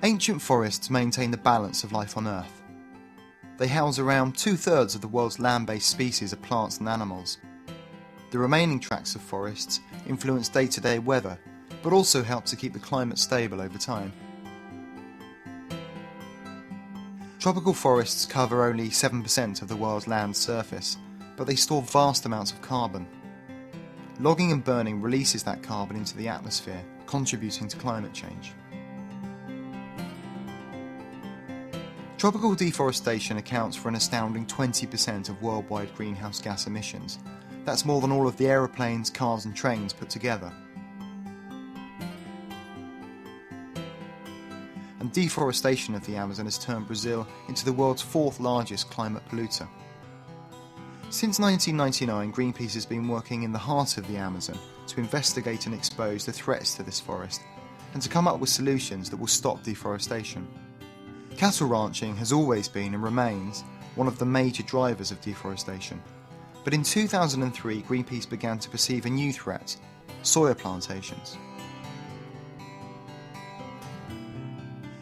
Ancient forests maintain the balance of life on Earth. They house around 2/3 of the world's land-based species of plants and animals. The remaining tracts of forests influence day-to-day weather, but also help to keep the climate stable over time. Tropical forests cover only 7% of the world's land surface, but they store vast amounts of carbon. Logging and burning releases that carbon into the atmosphere, contributing to climate change. Tropical deforestation accounts for an astounding 20% of worldwide greenhouse gas emissions. That's more than all of the aeroplanes, cars and trains put together. And deforestation of the Amazon has turned Brazil into the world's 4th largest climate polluter. Since 1999, Greenpeace has been working in the heart of the Amazon to investigate and expose the threats to this forest and to come up with solutions that will stop deforestation. Cattle ranching has always been and remains one of the major drivers of deforestation. But in 2003, Greenpeace began to perceive a new threat: soya plantations.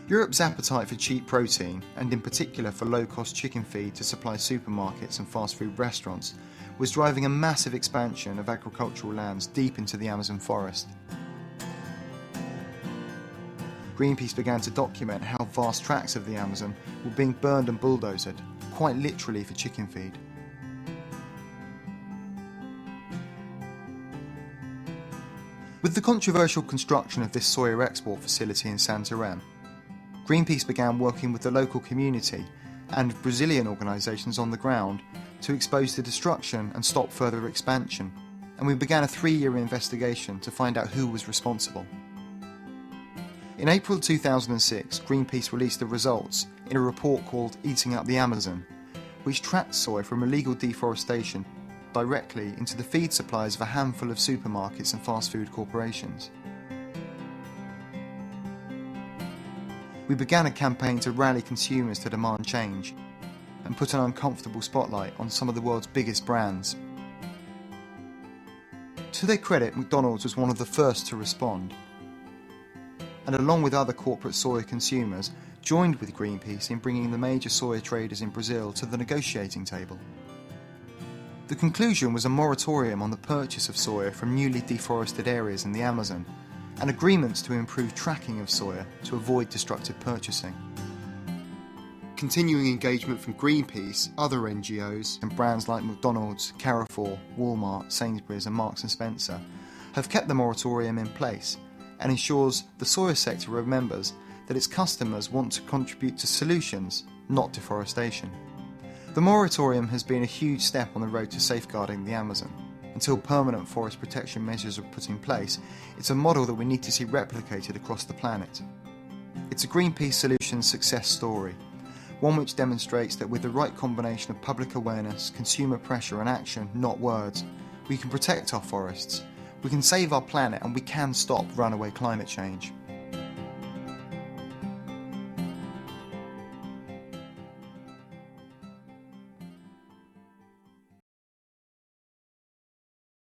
Europe's appetite for cheap protein, and in particular for low-cost chicken feed to supply supermarkets and fast food restaurants, was driving a massive expansion of agricultural lands deep into the Amazon forest. Greenpeace began to document how vast tracts of the Amazon were being burned and bulldozed, quite literally for chicken feed. With the controversial construction of this soya export facility in Santarém, Greenpeace began working with the local community and Brazilian organisations on the ground to expose the destruction and stop further expansion, and we began a 3-year investigation to find out who was responsible. In April 2006, Greenpeace released the results in a report called Eating Up the Amazon, which tracked soy from illegal deforestation directly into the feed supplies of a handful of supermarkets and fast food corporations. We began a campaign to rally consumers to demand change and put an uncomfortable spotlight on some of the world's biggest brands. To their credit, McDonald's was one of the first to respond, and along with other corporate soya consumers, joined with Greenpeace in bringing the major soya traders in Brazil to the negotiating table. The conclusion was a moratorium on the purchase of soya from newly deforested areas in the Amazon, and agreements to improve tracking of soya to avoid destructive purchasing. Continuing engagement from Greenpeace, other NGOs, and brands like McDonald's, Carrefour, Walmart, Sainsbury's and Marks & Spencer have kept the moratorium in place and ensures the soya sector remembers that its customers want to contribute to solutions, not deforestation. The moratorium has been a huge step on the road to safeguarding the Amazon. Until permanent forest protection measures are put in place, it's a model that we need to see replicated across the planet. It's a Greenpeace Solutions success story, one which demonstrates that with the right combination of public awareness, consumer pressure and action, not words, we can protect our forests, we can save our planet and we can stop runaway climate change.